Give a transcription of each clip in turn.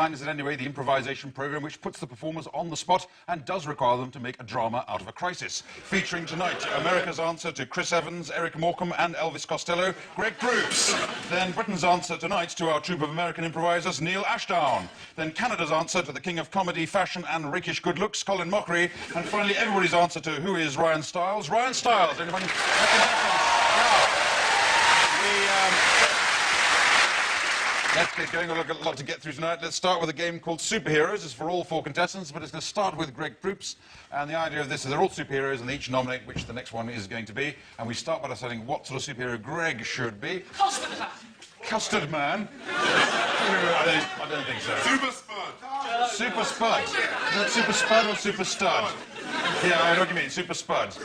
Line is, in any way, the improvisation program which puts the performers on the spot and does require them to make a drama out of a crisis. Featuring tonight, America's answer to Chris Evans, Eric Morecambe and Elvis Costello, Greg Proops. Then Britain's answer tonight to our troupe of American improvisers, Neil Ashdown. Then Canada's answer to the king of comedy, fashion and rakish good looks, Colin Mockery. And finally, everybody's answer to who is Ryan Stiles. Ryan Stiles. Anybody? Let's get going. We've got a lot to get through tonight. Let's start with a game called Superheroes. It's for all 4 contestants, but it's going to start with Greg Proops. And the idea of this is they're all superheroes, and they each nominate which the next one is going to be. And we start by deciding what sort of superhero Greg should be. Custard Man. Custard Man? I don't think so. Super Spud. Super Spud. Is that Super Spud or Super Stud? Yeah, I know what you mean. Super Spud.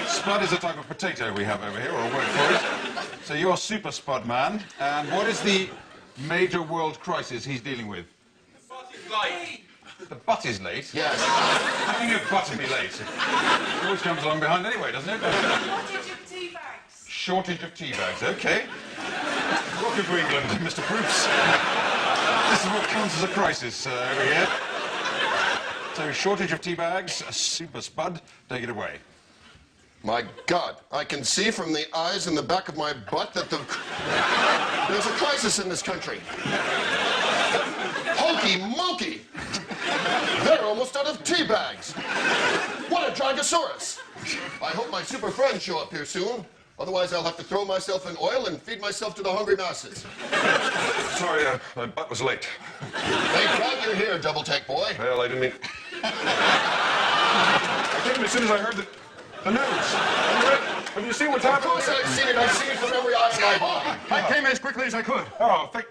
Spud is a type of potato we have over here, or a word for it. So you're Super Spud Man. And what is the major world crisis he's dealing with? The butt is late. The butt is late? Yes. How can your butt be late? It always comes along behind anyway, doesn't it? Shortage of tea bags. Shortage of tea bags, okay. Welcome to England, Mr. Proops. This is what counts as a crisis over here. So, shortage of tea bags, Super Spud, take it away. My God, I can see from the eyes in the back of my butt that there's a crisis in this country. Hokey mokey! They're almost out of tea bags. What a Dragosaurus! I hope my super friends show up here soon. Otherwise, I'll have to throw myself in oil and feed myself to the hungry masses. Sorry, my butt was late. Thank God you're here, double take boy. Well, I didn't mean... I came as soon as I heard the news. Have you seen what's happening? Of course I've seen it. I've seen it from every eye in my body. I came as quickly as I could. Oh, thank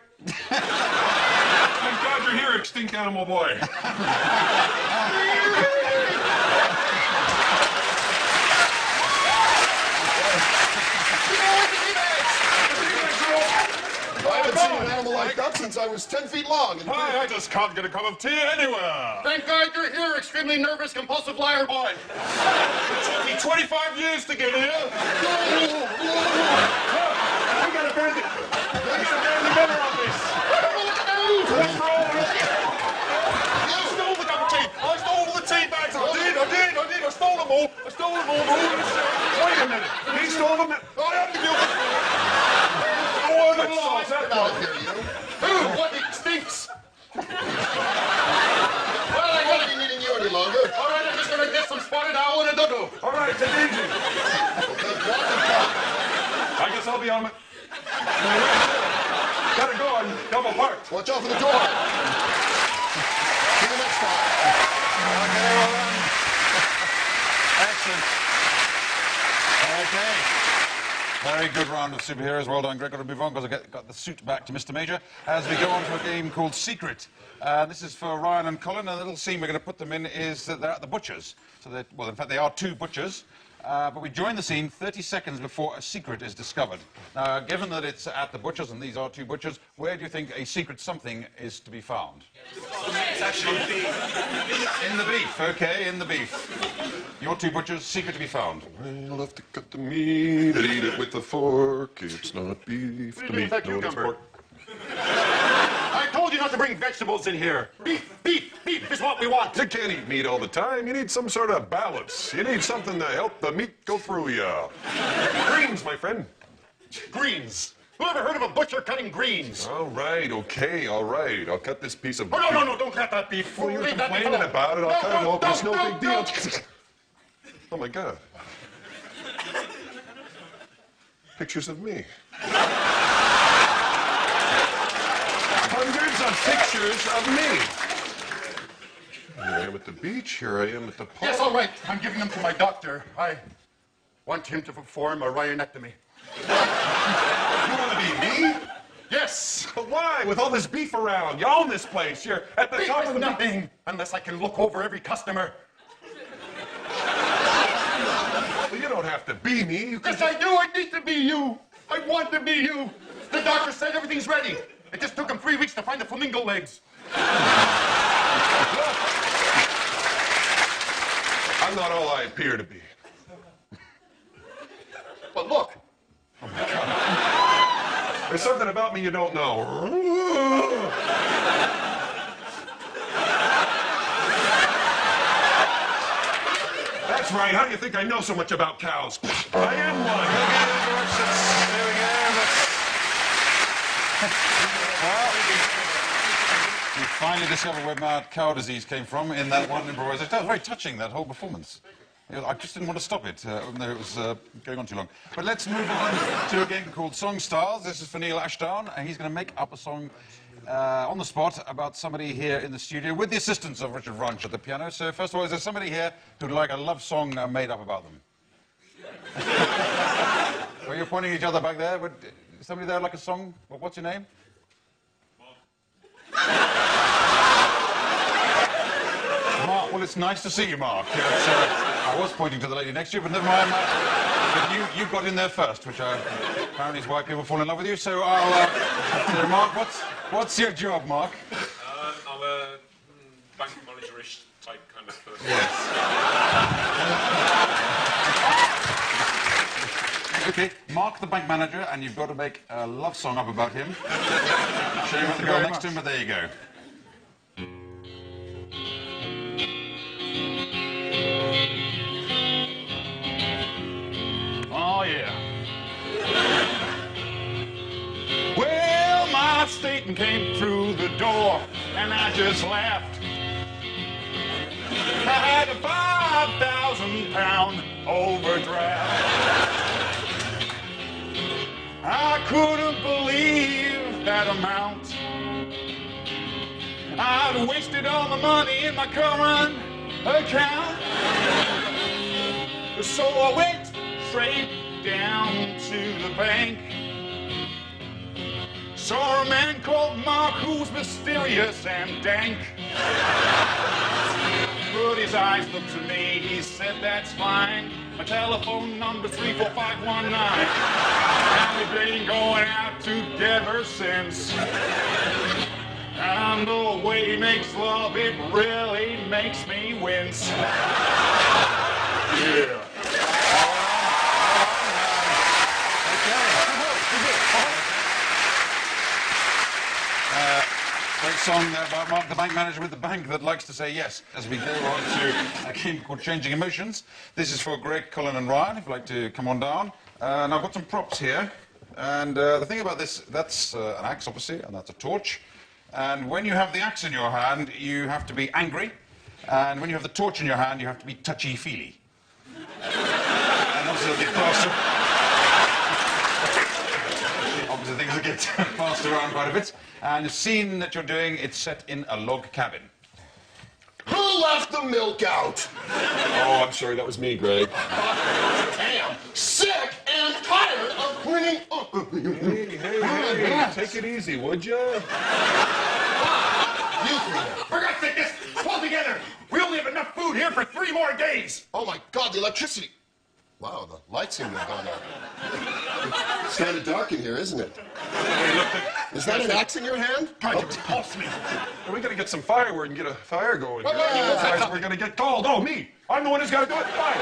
God you're here, extinct animal boy. I haven't seen an animal like that since I was 10 feet long. And I just can't get a cup of tea anywhere. thank God you're here, extremely nervous, compulsive liar boy. It took me 25 years to get here. We gotta bear the better on this. What's wrong with you? I stole the cup of tea. I stole all the tea bags. I did. I stole them all. Wait a minute. He stole them. I have to give them. Oh, the laws. Get out of here, you. What? It stinks. Well, I won't be needing you any longer. All right, I'm just gonna get some spotted owl and a dodo. All right, take it easy. I guess I'll be on it. Gotta go. I'm double parked. Watch out for the door. See you next time. Okay, well done. Excellent. Okay. Very good round of superheroes. Well done, Greg. Got to move on because I got the suit back to Mr. Major as we go on to a game called Secret. This is for Ryan and Colin. And the little scene we're going to put them in is that they're at the butcher's. So well, in fact, they are 2 butchers. But we join the scene 30 seconds before a secret is discovered. Now, given that it's at the butcher's and these are 2 butchers, where do you think a secret something is to be found? It's actually beef. In the beef. Okay, in the beef. Your 2 butchers, secret to be found. You'll have to cut the meat and eat it with a fork. It's not beef. What do you mean with that cucumber? I told you not to bring vegetables in here. Beef is what we want. You can't eat meat all the time. You need some sort of balance. You need something to help the meat go through you. Greens, my friend. Greens. Who ever heard of a butcher cutting greens? All right, okay, all right. I'll cut this piece of... Oh, no, don't cut that beef. Well, you're Leave that beef complaining alone. about it. I'll cut it open. It's no no, big deal. Oh, my God. Pictures of me. Hundreds of pictures of me. Here I am at the beach. Here I am at the park. Yes, all right. I'm giving them to my doctor. I want him to perform a rhinectomy. You want to be me? Yes. But why? With all this beef around, you own this place. You're at the Beef top is of the... nothing unless I can look over every customer. Well, you don't have to be me. You can Yes, I do. I need to be you. I want to be you. The doctor said everything's ready. It just took him 3 weeks to find the flamingo legs. I'm not all I appear to be. But look. There's something about me you don't know. That's right. How do you think I know so much about cows? I am one. There we go. Well, we finally discovered where mad cow disease came from in that one improvisation. That was very touching, that whole performance. I just didn't want to stop it, even though it was going on too long. But let's move on to a game called Song Stars. This is for Neil Ashdown, and he's going to make up a song on the spot about somebody here in the studio with the assistance of Richard Ranch at the piano. So first of all, is there somebody here who'd like a love song made up about them? Well, you're pointing at each other back there. Would somebody there like a song? What's your name? Mark, well, it's nice to see you, Mark. I was pointing to the lady next to you, but never mind. But you got in there first, which apparently is why people fall in love with you. So I'll... so Mark, what's your job, Mark? I'm a bank manager-ish type kind of person. Okay, Mark the bank manager, and you've got to make a love song up about him. Shame with the girl next to him, but there you go. Oh, yeah. Well, my statement came through the door, and I just laughed. I had a 5,000-pound overdraft. I couldn't believe that amount. I'd wasted all the money in my current account. So I went straight down to the bank. Saw a man called Mark who was mysterious and dank. But his eyes looked to me, he said, that's fine. My telephone number's 34519. And we've been going out together since. And the way he makes love, it really makes me wince. Yeah. Great song about Mark the bank manager with the bank that likes to say yes. As we go on to a game called Changing Emotions. This is for Greg, Colin and Ryan, if you'd like to come on down. And I've got some props here. And the thing about this, that's an axe, obviously, and that's a torch. And when you have the axe in your hand, you have to be angry. And when you have the torch in your hand, you have to be touchy-feely. And obviously they'll get passed. Obviously things will get passed around quite a bit. And the scene that you're doing, it's set in a log cabin. Who left the milk out? Oh, I'm sorry, that was me, Greg. Damn, sick and tired of cleaning up. Hey, take it easy, would you? You three. For God's sake, just pull together. We only have enough food here for 3 more days. Oh my God, the electricity. Wow, the lights seem to have gone out. It's kind of dark in here, isn't it? Is that an axe in your hand? God, you repulse me. We gotta get some firewood and get a fire going. Otherwise, we're gonna get cold. Oh, me. I'm the one who's gotta do it. Fine.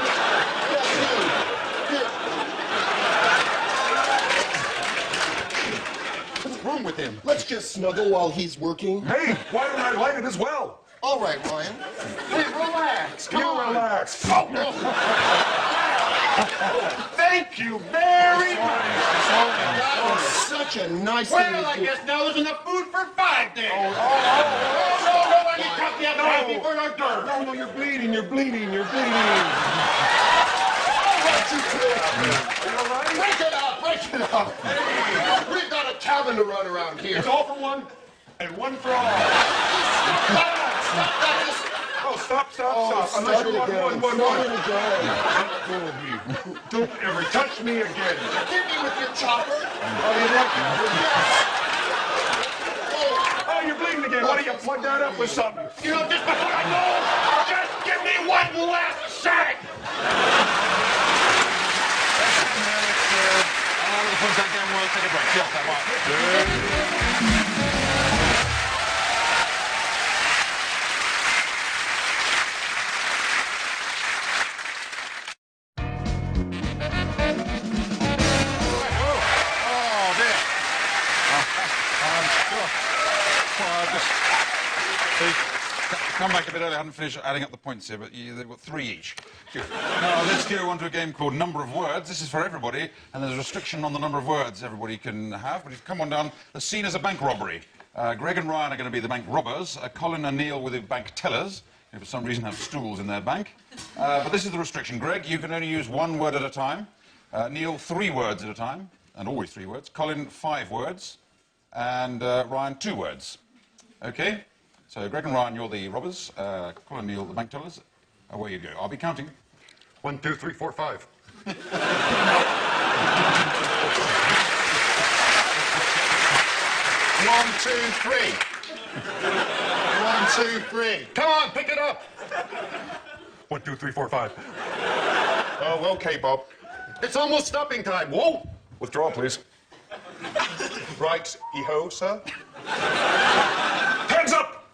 What's wrong with him? Let's just snuggle while he's working. Hey, why don't I light it as well? All right, Ryan. Hey, relax. Come on. Relax. Thank you very much. That was such a nice thing Well, to I do. guess now there's enough food for 5 days. No, you cut the other half before our dirt. No, you're bleeding. All right, you two. Break it up. We've got a tavern to run around here. It's all for one and one for all. Stop that. Just Oh, stop. start Unless you it want again. one. Start it again. Let go of me. Don't ever touch me again. Hit me with your chopper. Oh, you like it? Oh, you're bleeding again. Why don't you plug that up with something? You know, just before I go, just give me one last shot. We'll take a break. Yes, that might. come back a bit early. I hadn't finished adding up the points here, but they've got 3 each. Good. Now, let's go on to a game called Number of Words. This is for everybody, and there's a restriction on the number of words everybody can have. But if you come on down, the scene is a bank robbery. Greg and Ryan are going to be the bank robbers. Colin and Neil were the bank tellers, who for some reason have stools in their bank. But this is the restriction. Greg, you can only use 1 word at a time. Neil, 3 words at a time, and always 3 words. Colin, 5 words. And Ryan, 2 words. Okay? So, Greg and Ryan, you're the robbers. Colin and Neil, the bank tellers. Away you go. I'll be counting. 1, 2, 3, 4, 5. 1, 2, 3. 1, 2, 3. Come on, pick it up. 1, 2, 3, 4, 5. Oh, okay, Bob. It's almost stopping time. Whoa. Withdraw, please. Right, Eho, sir. Hands up!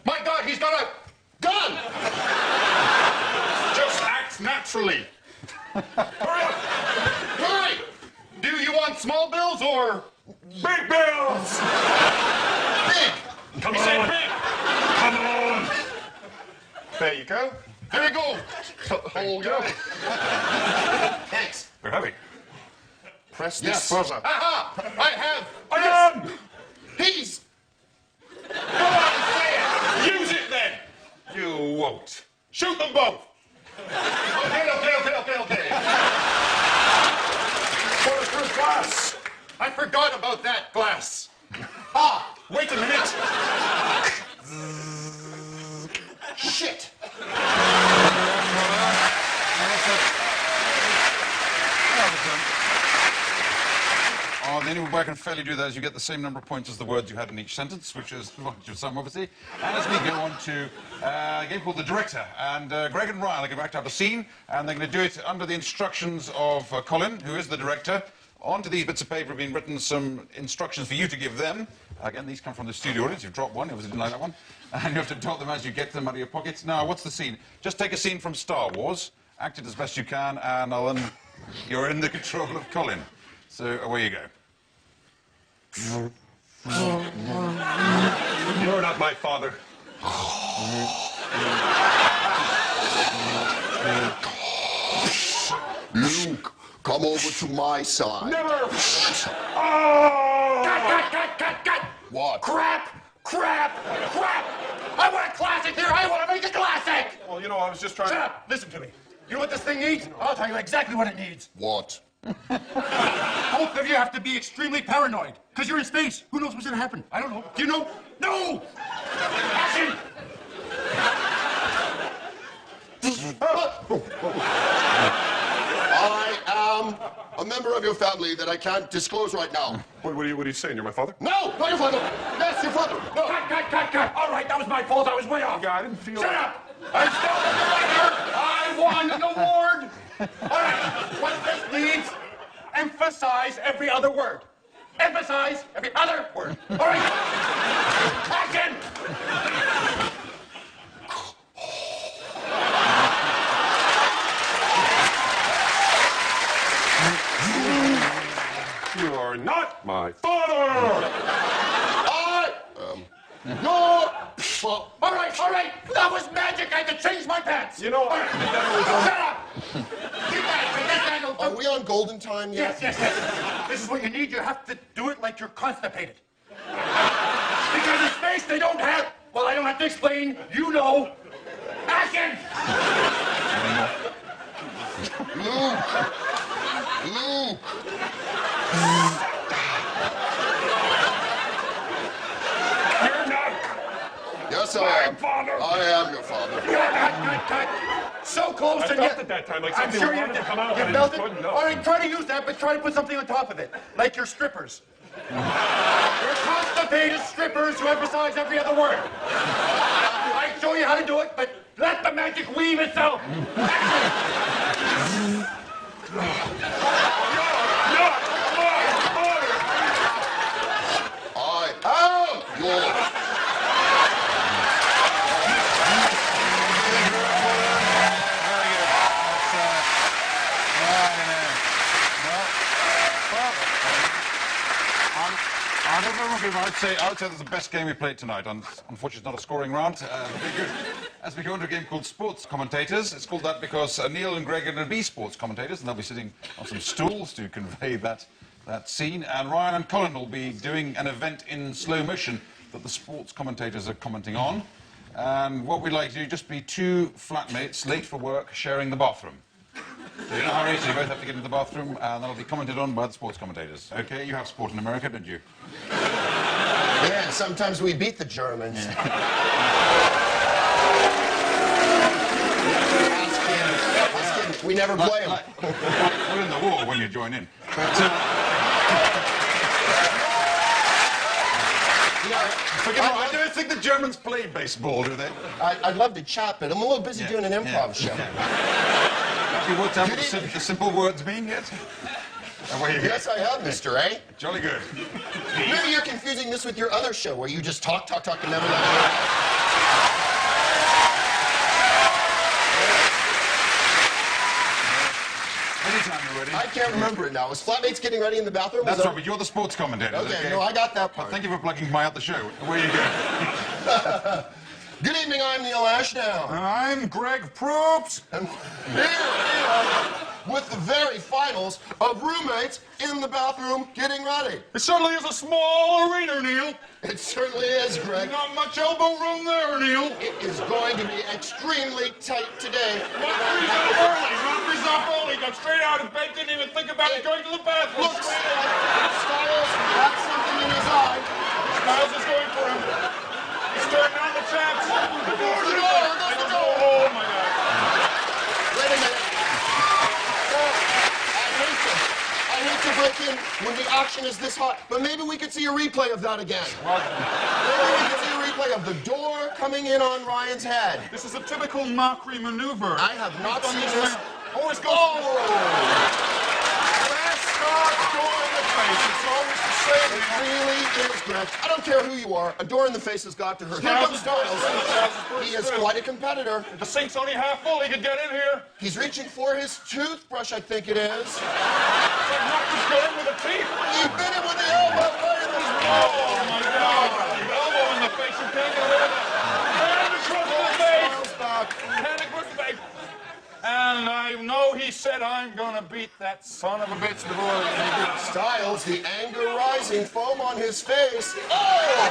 My God, he's got a gun! Just act naturally. Hurry up! Hurry! Do you want small bills or Big bills! big? Come He on! said big. Come on! There you go. There you go. Hold go. Thanks. They're heavy. Press Yes. this buzzer. Aha! I have. I am! He's. Go on, say it! Use it then! You won't. Shoot them both! Okay. For the first class! I forgot about that glass. Ah! Wait a minute! Shit! Oh, the only way I can fairly do that is you get the same number of points as the words you had in each sentence, which is the advantage of some, obviously. And as we go on to a game called The Director. And Greg and Ryan are going to have a scene, and they're going to do it under the instructions of Colin, who is the director. Onto these bits of paper have been written some instructions for you to give them. Again, these come from the studio audience. You've dropped one, you obviously didn't like that one. And you have to dot them as you get them out of your pockets. Now, what's the scene? Just take a scene from Star Wars, act it as best you can, and you're in the control of Colin. So away you go. You're not my father. Luke, come over to my side. Never! Oh! Cut! What? Crap! I want a classic here! I want to make a classic! Well, you know, I was just trying Shut to... up! Listen to me. You know what this thing needs? I'll tell you exactly what it needs. What? Both of you have to be extremely paranoid. Because you're in space. Who knows what's going to happen? I don't know. Do you know? No! Action! I am a member of your family that I can't disclose right now. What are you saying? You're my father? No, not your father. Yes, your father. No. Cut! All right, that was my fault. I was way off. Yeah, I didn't feel... Shut up! I'm still the director! I won an award! All right, what this needs, emphasize every other word. Emphasize every other word. All right? Action! You are not my father! No. Well, All right, that was magic. I could change my pants. You know, All right. Shut up! Keep that. are we on golden time yet? Yes. This is what you need. You have to do it like you're constipated. Because in space they don't have... Well, I don't have to explain. You know. Action! Luke. you're not Yes, I my am. father! I am your father. Cut. So close I and felt yet... at that time like I'm something sure you wanted did. to come out You and felt it it? couldn't. No. All right, try to use that, but try to put something on top of it. Like your strippers. You're constipated strippers who emphasize every other word. I show you how to do it, but let the magic weave itself. Action! I am your. I don't know, I would say that's the best game we played tonight. Unfortunately, it's not a scoring round. As we go into a game called Sports Commentators, it's called that because Neil and Greg are going to be sports commentators, and they'll be sitting on some stools to convey that scene. And Ryan and Colin will be doing an event in slow motion that the sports commentators are commenting on. And what we'd like to do is just be two flatmates late for work sharing the bathroom. So you're in a hurry, so you both have to get into the bathroom, and that'll be commented on by the sports commentators. Okay, you have sport in America, don't you? Yeah, sometimes we beat the Germans. That's kidding. We never play them. We're in the war when you join in. But, I don't think the Germans play baseball, do they? I'd love to chat, but I'm a little busy doing an improv show. Have you worked out what the simple words mean yet? Away you go. Yes, I have, Mr. A. Jolly good. Maybe you're confusing this with your other show where you just talk, and never let go. Anytime you're ready. I can't remember it now. Was Flatmates getting ready in the bathroom? That's right, but you're the sports commentator. Okay, no, I got that part. Thank you for plugging my out the show. Away you go. Good evening, I'm Neil Ashdown. And I'm Greg Proops. And here we are with the very finals of roommates in the bathroom getting ready. It certainly is a small arena, Neil. It certainly is, Greg. Not much elbow room there, Neil. It is going to be extremely tight today. Rockry's up early. Rockry's up early. Got straight out of bed. Didn't even think about going to the bathroom. Look, Styles had something in his eye. Styles is going for him. He's turning on the taps. The door, there's the door. Oh my God. Wait a minute. I hate to break in when the action is this hot, but maybe we could see a replay of that again. Maybe we could see a replay of the door coming in on Ryan's head. This is a typical Mockery maneuver. I have not seen this. Always goes. Last stop, door in the face. It's always the same. It really is, Greg. I don't care who you are. A door in the face has got to hurt. Here comes Styles. He is quite a competitor. The sink's only half full. He could get in here. He's reaching for his toothbrush, I think it is. Mockery's going with the teeth. He bit him with the elbow right in his Oh my God. Elbow in the face. You can't get away with that. And across the face. And across the face. And I know he said, I'm gonna beat that son of a bitch before Styles, the anger rising, foam on his face. Oh!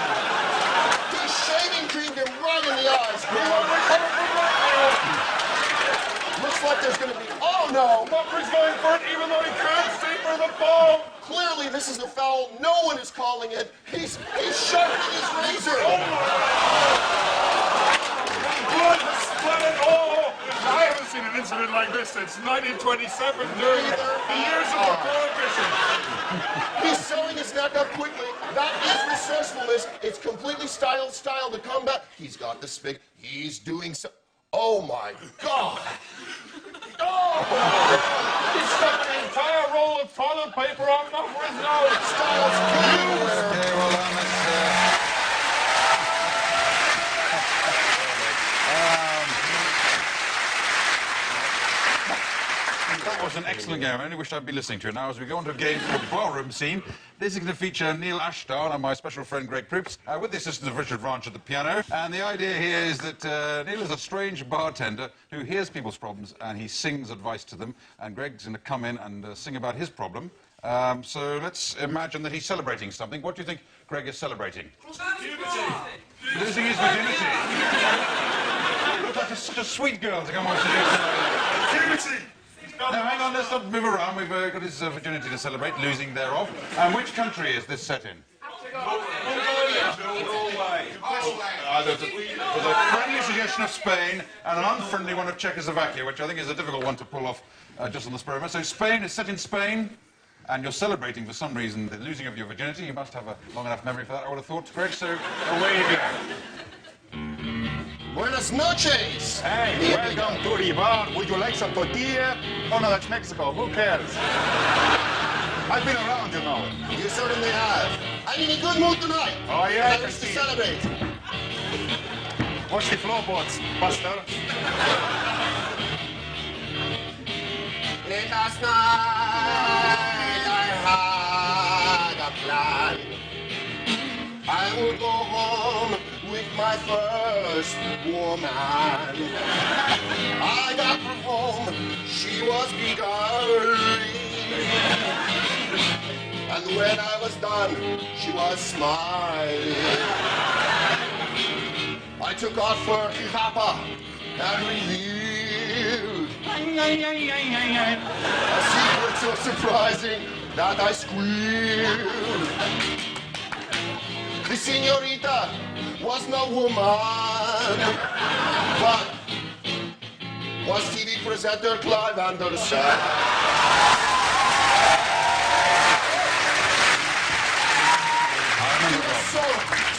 He shaving creamed him right in the eyes. Looks like there's going to be... Oh, no! Mockery's going for it even though he can't see for the ball. Clearly, this is a foul. No one is calling it. He's sharpening his razor. Blood has splattered all. I haven't seen an incident like this since 1927 during the years of the Prohibition. He's sewing his neck up quickly. That is resourcefulness. It's completely style to combat. He's got the spig. He's doing so... Oh, my God. Oh! He stuck an entire roll of toilet paper on Mockery's nose. Styles, Okay, well done. That was an excellent game. I only wish I'd been listening to it. Now, as we go on to a game called Ballroom Scene, this is going to feature Neil Ashdown and my special friend Greg Proops, with the assistance of Richard Ranch at the piano. And the idea here is that Neil is a strange bartender who hears people's problems and he sings advice to them. And Greg's going to come in and sing about his problem. So let's imagine that he's celebrating something. What do you think Greg is celebrating? Losing his virginity. Looks like such a sweet girl to come on to do virginity. Now, hang on, let's not move around. We've got his virginity to celebrate, losing thereof. And which country is this set in? Norway. There's a friendly suggestion of Spain and an unfriendly one of Czechoslovakia, which I think is a difficult one to pull off just on the spur of it. So Spain is set in Spain, and you're celebrating for some reason the losing of your virginity. You must have a long enough memory for that, I would have thought, Greg. So away you go. Buenas noches. Hey, welcome to the bar. Would you like some tortilla? Oh no, that's Mexico. Who cares? I've been around, you know. You certainly have. I'm in a good mood tonight. Oh, yeah, I I can wish to see. celebrate. Watch the floorboards, Buster. Last night I had a plan. I will go home with my first woman. I got from home, she was giggling. And when I was done, she was smiling. I took off her hijapa and revealed a secret so surprising that I squealed. The señorita was no woman, but was TV presenter Clive Anderson.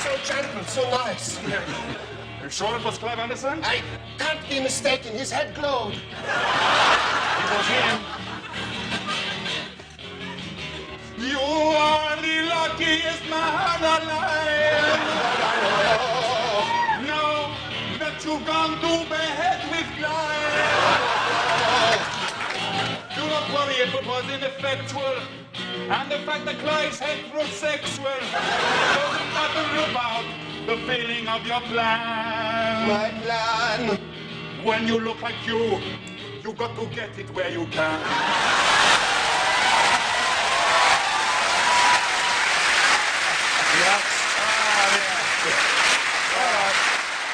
So gentle, so nice. You're sure it was Clive Anderson? I can't be mistaken, his head glowed. It was him. You are the luckiest man alive. Now that you've gone to bed with Clive. Do not worry if it was ineffectual. And the fact that Clive's heterosexual doesn't matter about the feeling of your plan. My plan. When you look like you got to get it where you can.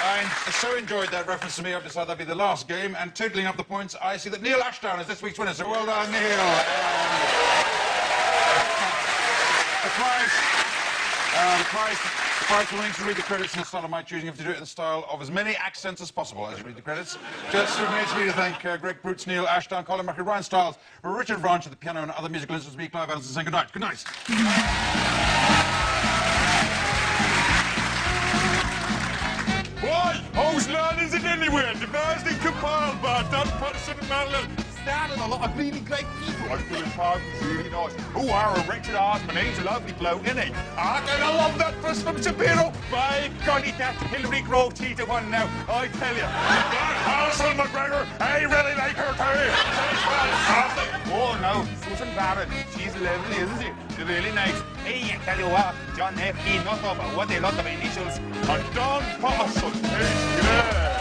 I so enjoyed that reference to me, I've decided that'd be the last game, and totaling up the points, I see that Neil Ashdown is this week's winner, so well done, Neil. The prize will need to read the credits in the style of my choosing. You have to do it in the style of as many accents as possible as you read the credits. Just remains me to thank Greg Proots, Neil Ashdown, Colin Murphy, Ryan Stiles, Richard Branch at the piano and other musical instruments, me, Clive Anderson, saying good night. Good night. Why? Whose land is it anywhere? Devised and compiled by that person in Maryland. Started a lot of really great people. I feel part is really nice. Who are a Richard Osman? He's a lovely bloke, isn't he? I love that fuss from Shapiro. By golly, that Hillary Grove cheated one now. I tell you. That Alison McGregor, I really like her too. She's fantastic. Oh no, Susan Barrett. She's lovely, isn't she? She's really nice. Hey, I tell you what, John F. E. not over. What a lot of initials. And Don Patterson. He's great.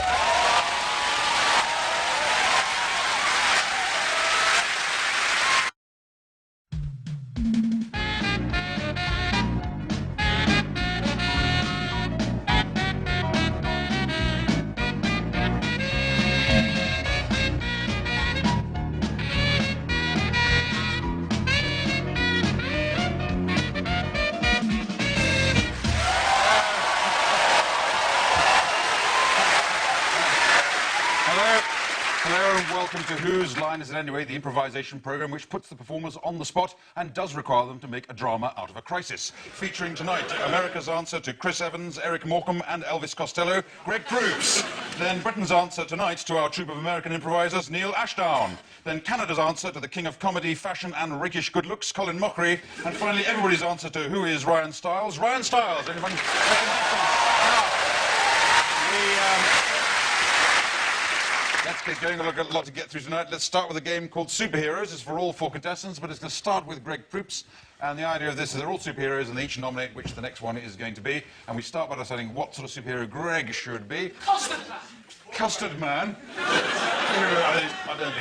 Hello and welcome to Whose Line Is It Anyway, the improvisation program which puts the performers on the spot and does require them to make a drama out of a crisis. Featuring tonight, America's answer to Chris Evans, Eric Morecambe and Elvis Costello, Greg Proops. Then Britain's answer tonight to our troupe of American improvisers, Neil Ashdown. Then Canada's answer to the king of comedy, fashion and rakish good looks, Colin Mockery. And finally, everybody's answer to who is Ryan Stiles. Ryan Stiles, anyone? Let's get going. We've got a lot to get through tonight. Let's start with a game called Superheroes. It's for all 4 contestants, but it's going to start with Greg Proops. And the idea of this is they're all superheroes, and they each nominate which the next one is going to be. And we start by deciding what sort of superhero Greg should be. Custard man. Custard Man. I don't think